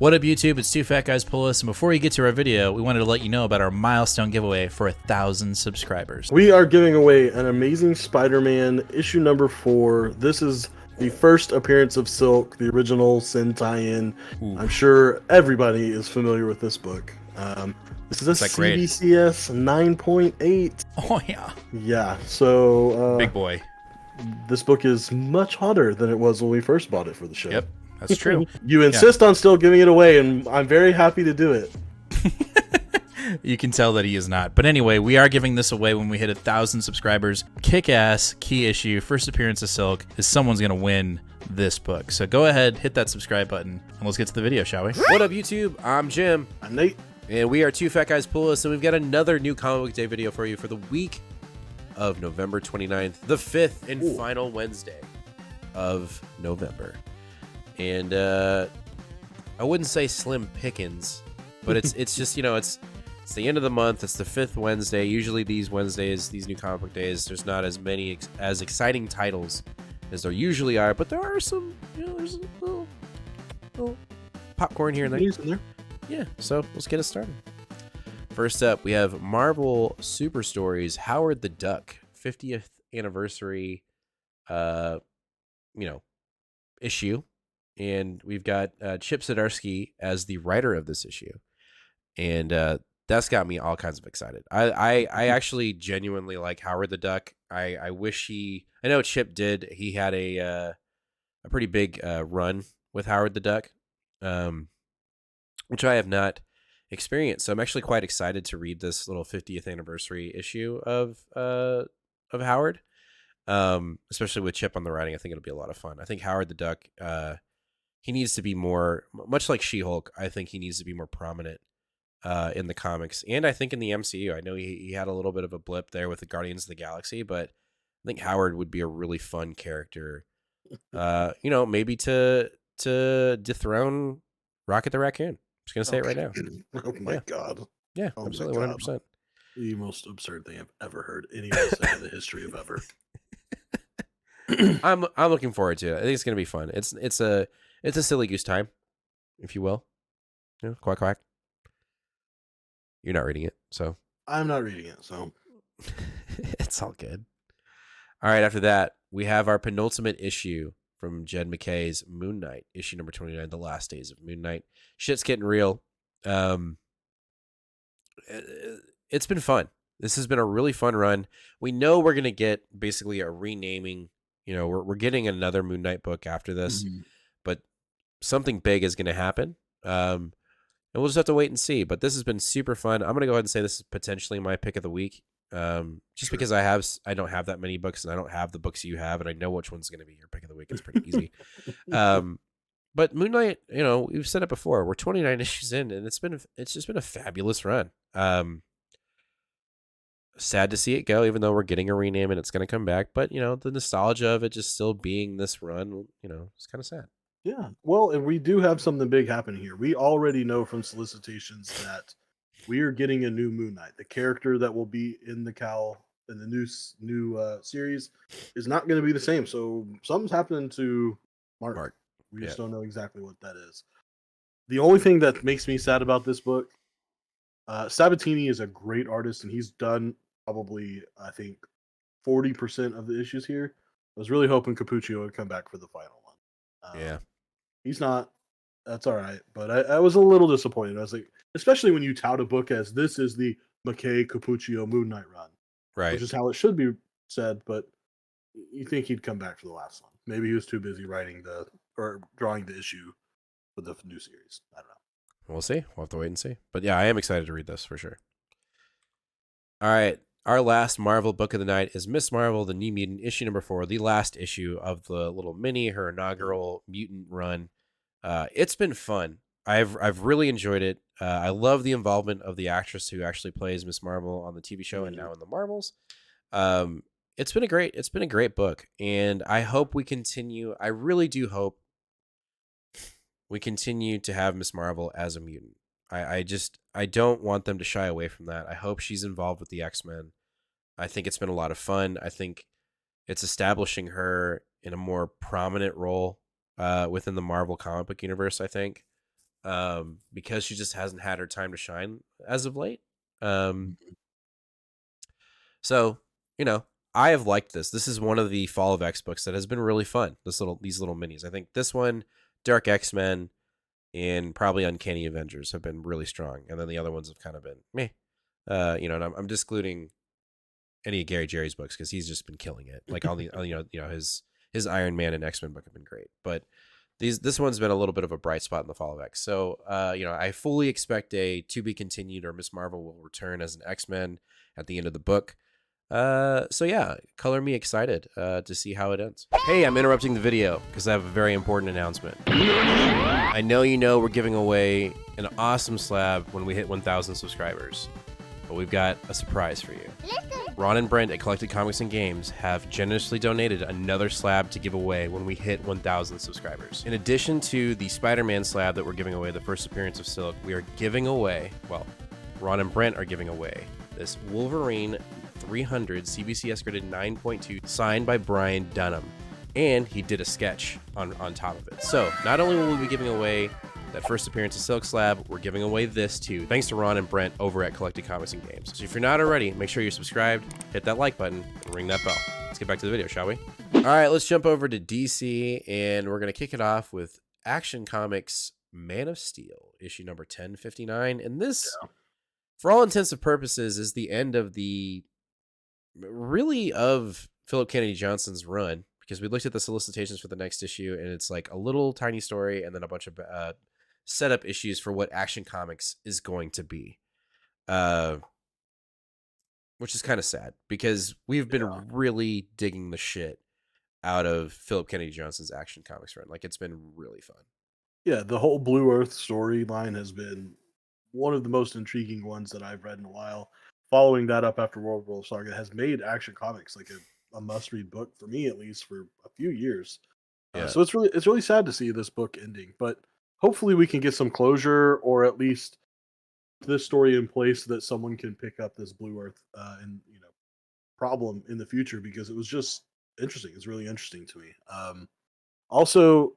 What up, YouTube? It's Two Fat Guys Pull Us, and before we get to our video, we wanted to let you know about our milestone giveaway for 1,000 subscribers. We are giving away an Amazing Spider-Man issue number 4. This is the first appearance of Silk, the original Sin tie-in. I'm sure everybody is familiar with this book. This is a CBCS 9.8. Oh, yeah. Yeah, so... Big boy. This book is much hotter than it was when we first bought it for the show. Yep, that's true. You insist on still giving it away, and I'm very happy to do it. You can tell that he is not. But anyway, we are giving this away when we hit 1,000 subscribers. Kick-ass, key issue, first appearance of Silk, is someone's going to win this book. So go ahead, hit that subscribe button, and let's get to the video, shall we? What up, YouTube? I'm Jim. I'm Nate. And we are Two Fat Guys Pull Us, and we've got another new comic book day video for you for the week of November 29th, the 5th and final Wednesday of November. And I wouldn't say slim pickings, but it's just, you know, it's the end of the month. It's the 5th Wednesday. Usually these Wednesdays, these new comic book days, there's not as many as exciting titles as there usually are, but there are some, you know, there's a little popcorn here and there. Yeah, so let's get it started. First up, we have Marvel Super Stories Howard the Duck 50th anniversary issue. And we've got Chip Zdarsky as the writer of this issue. And that's got me all kinds of excited. I actually genuinely like Howard the Duck. I wish I know Chip did. He had a pretty big run with Howard the Duck, which I have not experienced. So I'm actually quite excited to read this little 50th anniversary issue of Howard, especially with Chip on the writing. I think it'll be a lot of fun. I think Howard the Duck, he needs to be more, much like She-Hulk, I think he needs to be more prominent in the comics, and I think in the MCU. I know he had a little bit of a blip there with the Guardians of the Galaxy, but I think Howard would be a really fun character, maybe to dethrone Rocket the Raccoon. I'm just going to say it right now. Oh my God. Yeah, oh absolutely, 100%. The most absurd thing I've ever heard anyone say in the history of ever. I'm looking forward to it. I think it's going to be fun. It's a silly goose time, if you will. You know, quack quack. You're not reading it, so I'm not reading it, so it's all good. All right, after that, we have our penultimate issue from Jed MacKay's Moon Knight, issue number 29, The Last Days of Moon Knight. Shit's getting real. It's been fun. This has been a really fun run. We know we're going to get basically a renaming. You know, we're getting another Moon Knight book after this, but something big is going to happen. And we'll just have to wait and see. But this has been super fun. I'm going to go ahead and say this is potentially my pick of the week. Just because I don't have that many books, and I don't have the books you have, and I know which one's going to be your pick of the week. It's pretty easy. But Moon Knight, you know, we've said it before. We're 29 issues in, and it's just been a fabulous run. Sad to see it go, even though we're getting a rename and it's going to come back. But you know, the nostalgia of it just still being this run, you know, it's kind of sad. Yeah. Well, and we do have something big happening here. We already know from solicitations that we are getting a new Moon Knight. The character that will be in the cowl in the new series is not going to be the same. So something's happening to Mark. We just don't know exactly what that is. The only thing that makes me sad about this book, Sabatini is a great artist, and he's done probably, I think, 40% of the issues here. I was really hoping Cappuccio would come back for the final one. He's not. That's all right. But I was a little disappointed. I was like, especially when you tout a book as this is the MacKay Cappuccio Moon Knight run. Right. Which is how it should be said, but you think he'd come back for the last one. Maybe he was too busy drawing the issue for the new series. I don't know. We'll see. We'll have to wait and see. But yeah, I am excited to read this for sure. All right. Our last Marvel book of the night is Miss Marvel, the New Mutant, issue number 4, the last issue of the little mini, her inaugural mutant run. It's been fun. I've really enjoyed it. I love the involvement of the actress who actually plays Miss Marvel on the TV show and now in the Marvels. It's been a great book, and I hope we continue. I really do hope we continue to have Miss Marvel as a mutant. I don't want them to shy away from that. I hope she's involved with the X-Men. I think it's been a lot of fun. I think it's establishing her in a more prominent role within the Marvel comic book universe, I think. because she just hasn't had her time to shine as of late. So, I have liked this. This is one of the Fall of X books that has been really fun. These little minis. I think this one, Dark X-Men, and probably Uncanny Avengers have been really strong, and then the other ones have kind of been meh. And I'm discluding any of Gary Jerry's books because he's just been killing it. Like all the his Iron Man and X-Men book have been great, but this one's been a little bit of a bright spot in the Fall of X. So I fully expect a to be continued or Miss Marvel will return as an X-Men at the end of the book. So yeah, color me excited to see how it ends. Hey, I'm interrupting the video because I have a very important announcement. I know we're giving away an awesome slab when we hit 1,000 subscribers, but we've got a surprise for you. Ron and Brent at Collected Comics and Games have generously donated another slab to give away when we hit 1,000 subscribers. In addition to the Spider-Man slab that we're giving away, the first appearance of Silk, we are giving away, Ron and Brent are giving away this Wolverine 300 CBCS graded 9.2 signed by Brian Dunham. And he did a sketch on top of it. So not only will we be giving away that first appearance of Silk Slab, we're giving away this too, thanks to Ron and Brent over at Collected Comics and Games. So if you're not already, make sure you're subscribed, hit that like button, and ring that bell. Let's get back to the video, shall we? All right, let's jump over to DC, and we're going to kick it off with Action Comics Man of Steel, issue number 1059. And this, for all intents and purposes, is the end of of Philip Kennedy Johnson's run, because we looked at the solicitations for the next issue, and it's like a little tiny story and then a bunch of setup issues for what Action Comics is going to be, which is kind of sad because we've been really digging the shit out of Philip Kennedy Johnson's Action Comics run. Like, it's been really fun. Yeah, the whole Blue Earth storyline has been one of the most intriguing ones that I've read in a while. Following that up after Warworld Saga has made Action Comics like a must-read book for me, at least for a few years. So it's really sad to see this book ending, but hopefully we can get some closure, or at least this story in place so that someone can pick up this Blue Earth and problem in the future, because it was just interesting. It's really interesting to me. Also,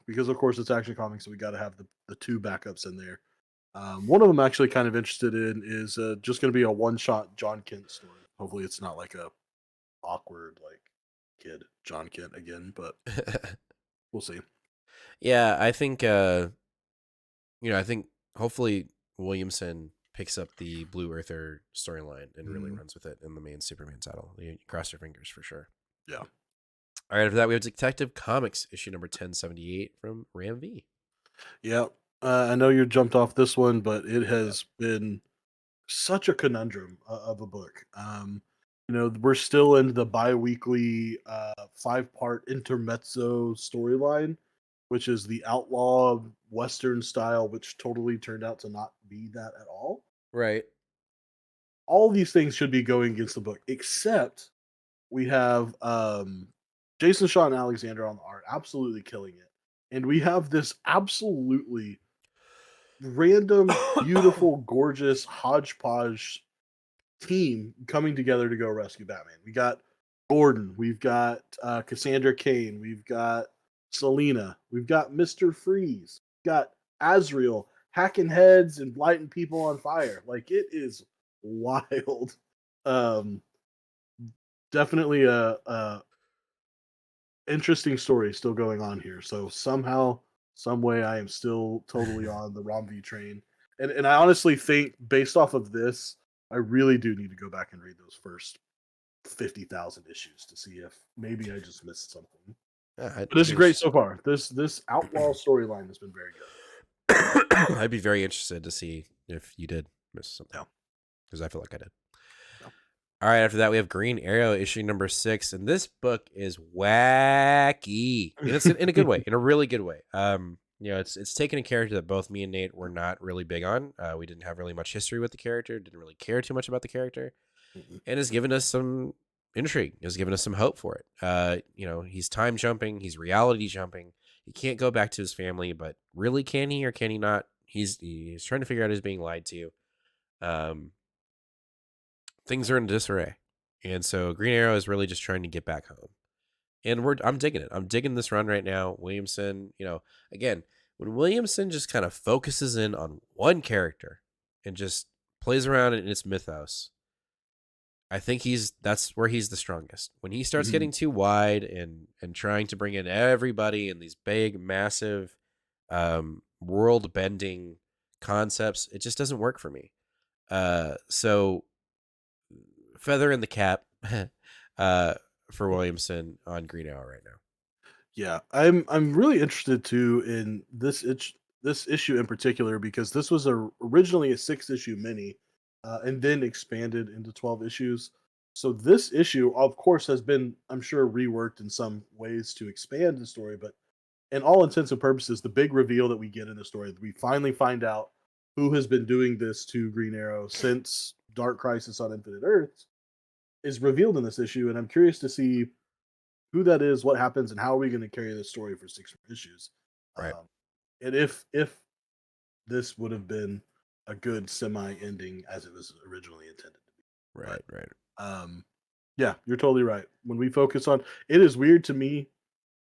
because of course it's Action Comics, so we got to have the two backups in there. One of them actually kind of interested in is just going to be a one-shot Jon Kent story. Hopefully it's not like a awkward kid Jon Kent again, but we'll see. Yeah, I think I think hopefully Williamson picks up the Blue Earther storyline and really runs with it in the main Superman title. You cross your fingers for sure. Yeah. All right, after that we have Detective Comics issue number 1078 from Ram V. Yeah. I know you jumped off this one, but it has been such a conundrum of a book. We're still in the bi-weekly 5-part intermezzo storyline, which is the outlaw Western style, which totally turned out to not be that at all. Right. All these things should be going against the book, except we have Jason Shaw and Alexander on the art, absolutely killing it. And we have this absolutely random, beautiful, gorgeous hodgepodge team coming together to go rescue Batman. We got Gordon, we've got Cassandra Cain, we've got Selena, we've got Mr. Freeze, we've got Azrael hacking heads and lighting people on fire. Like, it is wild. Definitely a interesting story still going on here. So somehow, some way, I am still totally on the Romvee train. And I honestly think, based off of this, I really do need to go back and read those first 50,000 issues to see if maybe I just missed something. But this is great so far. This outlaw storyline has been very good. I'd be very interested to see if you did miss something. Because I feel like I did. All right, after that, we have Green Arrow issue number 6, and this book is wacky. And it's in a good way, in a really good way. It's taking a character that both me and Nate were not really big on. We didn't have really much history with the character, didn't really care too much about the character, and has given us some intrigue, has given us some hope for it. He's time jumping, he's reality jumping. He can't go back to his family, but really, can he or can he not? He's trying to figure out he's being lied to. Things are in disarray, and so Green Arrow is really just trying to get back home. And I'm digging it. I'm digging this run right now. Williamson, again, when Williamson just kind of focuses in on one character and just plays around in its mythos, I think that's where he's the strongest. When he starts getting too wide and trying to bring in everybody and these big, massive, world bending concepts, it just doesn't work for me. So feather in the cap for Williamson on Green Arrow right now. Yeah, I'm really interested too in this issue in particular because this was originally a 6-issue mini, and then expanded into 12 issues. So this issue, of course, has been, I'm sure, reworked in some ways to expand the story. But in all intents and purposes, the big reveal that we get in the story, we finally find out who has been doing this to Green Arrow since Dark Crisis on Infinite Earths, is revealed in this issue, and I'm curious to see who that is, what happens, and how are we going to carry this story for 6 more issues. Right. And if this would have been a good semi-ending as it was originally intended to be. Right, right. Yeah, you're totally right. When we focus on it, is weird to me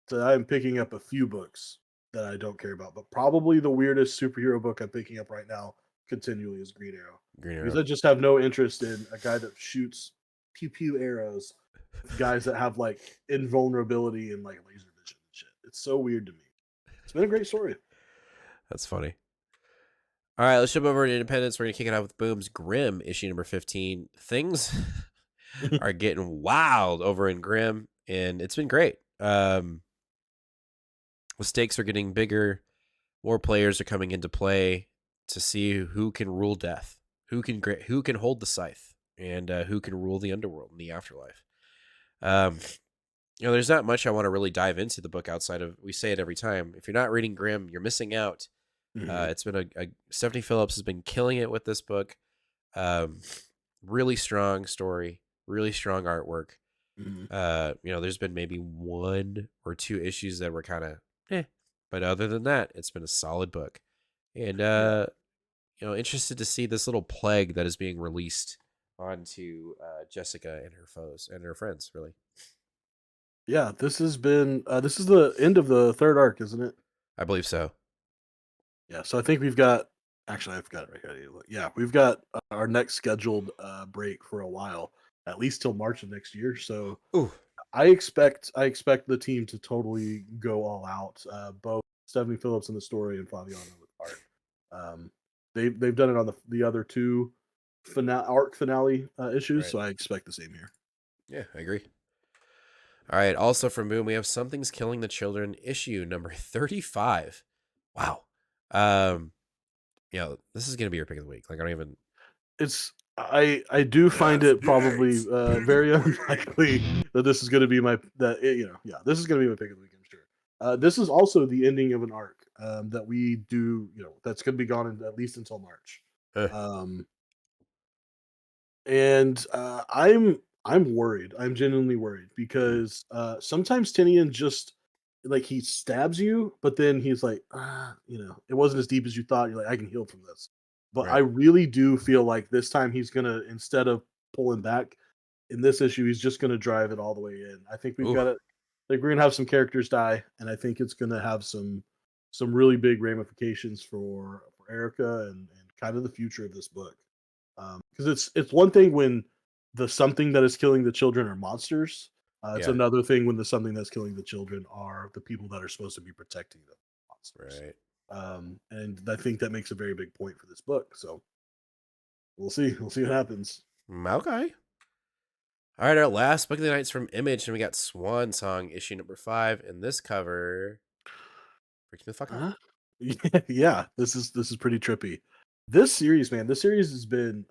that I'm picking up a few books that I don't care about, but probably the weirdest superhero book I'm picking up right now continually is Green Arrow. Green Because Arrow. I just have no interest in a guy that shoots pew pew arrows, guys that have like invulnerability and like laser vision and shit. It's so weird to me. It's been a great story. That's funny. All right, let's jump over to Independence. We're going to kick it off with Boom's Grimm, issue number 15. Things are getting wild over in Grimm, and it's been great. The stakes are getting bigger. More players are coming into play to see who can rule death, who can hold the scythe, and who can rule the underworld and the afterlife. There's not much I want to really dive into the book outside of, we say it every time, if you're not reading Grimm, you're missing out. It's been Stephanie Phillips has been killing it with this book. Really strong story, really strong artwork. There's been maybe 1 or 2 issues that were kind of but other than that, it's been a solid book. And interested to see this little plague that is being released onto Jessica and her foes and her friends, really. Yeah, this has been this is the end of the 3rd arc, isn't it? I believe so. Yeah, so I think we've got, actually I've got it right here. Yeah, we've got our next scheduled break for a while, at least till March of next year. So Ooh. I expect the team to totally go all out. Both Stephanie Phillips in the story and Flaviano with art. They've done it on the other 2 arc finale issues, Right. so I expect the same here. Yeah, I agree. All right. Also from Boom, we have Something's Killing the Children, issue number 35. Wow. This is gonna be your pick of the week. Like, I don't even. I do find it probably very unlikely that this is going to be this is going to be my pick of the week. I'm sure. This is also the ending of an arc that we do. That's going to be gone at least until March. Um, and I'm worried. I'm genuinely worried because sometimes Tinian just, like, he stabs you, but then he's like, it wasn't as deep as you thought. You're like, I can heal from this. But I Right. really do feel like this time he's gonna, instead of pulling back in this issue, he's just gonna drive it all the way in. I think we've Ooh. got it. Like, we're gonna have some characters die, and I think it's gonna have some really big ramifications for Erica and kind of the future of this book. Because it's one thing when the something that is killing the children are monsters. It's Yeah. another thing when the something that's killing the children are the people that are supposed to be protecting the monsters. Right. And I think that makes a very big point for this book. So we'll see. We'll see what happens. Okay. All right, our last book of the night is from Image, and we got Swan Song, issue number 5, and this cover freaks me the fuck out. Huh? Yeah, this is pretty trippy. This series, man, this series has been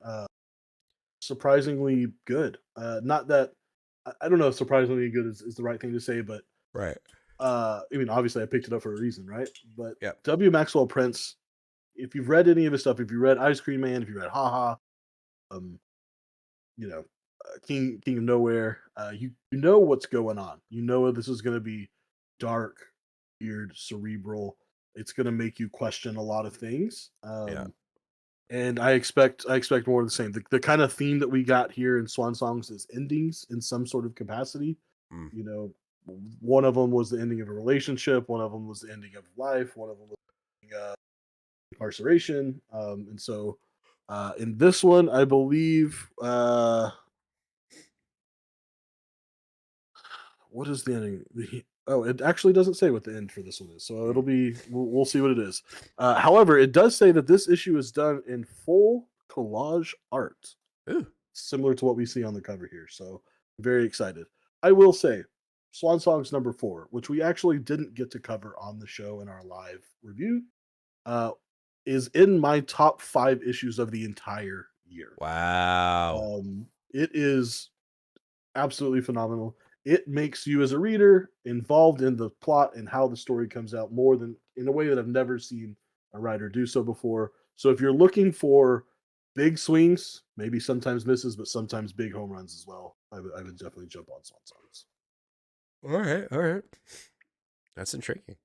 surprisingly good. Not that I don't know if surprisingly good is the right thing to say, but Right. I mean, obviously I picked it up for a reason, right? But Yep. W. Maxwell Prince, if you've read any of his stuff, if you read Ice Cream Man, if you read Haha, um, King of Nowhere, you know what's going on. You know this is going to be dark, weird, cerebral. It's going to make you question a lot of things. Yeah. And I expect more of the same. The kind of theme that we got here in Swan Songs is endings in some sort of capacity. Mm. You know, one of them was the ending of a relationship. One of them was the ending of life. One of them was incarceration. And so in this one, I believe what is the ending? Oh, it actually doesn't say what the end for this one is, so it'll be we'll see what it is. However, it does say that this issue is done in full collage art, Ooh. similar to what we see on the cover here. So I'm very excited. I will say, Swan Song's number 4, which we actually didn't get to cover on the show in our live review, is in my top 5 issues of the entire year. Wow. It is absolutely phenomenal. It makes you as a reader involved in the plot and how the story comes out more than in a way that I've never seen a writer do so before. So if you're looking for big swings, maybe sometimes misses, but sometimes big home runs as well, I would definitely jump on Swan Songs. All right. That's intriguing,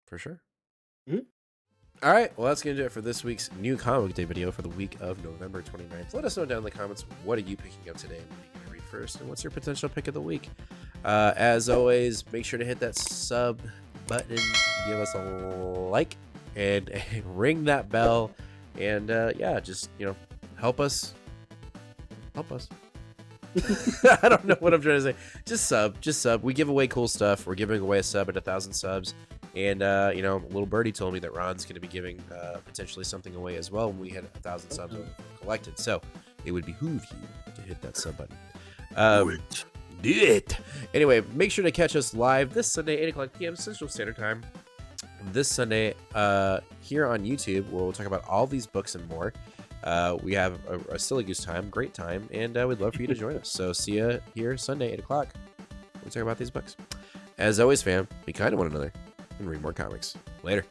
for sure. Mhm. All right, well, that's going to do it for this week's new comic day video for the week of November 29th. Let us know down in the comments, what are you picking up today and what are you going to read first, and what's your potential pick of the week? As always, make sure to hit that sub button, give us a like, and ring that bell, and yeah, just, help us. I don't know what I'm trying to say. Just sub. We give away cool stuff. We're giving away a sub at 1,000 subs. And, little birdie told me that Ron's going to be giving potentially something away as well when we hit 1,000 subs collected. So it would behoove you to hit that sub button. Do it. Anyway, make sure to catch us live this Sunday, 8 o'clock p.m. Central Standard Time. This Sunday here on YouTube, where we'll talk about all these books and more. We have a silly goose time, great time, and we'd love for you to join us. So see you here Sunday, 8 o'clock. We'll talk about these books. As always, fam, be kind to one another and read more comics. Later.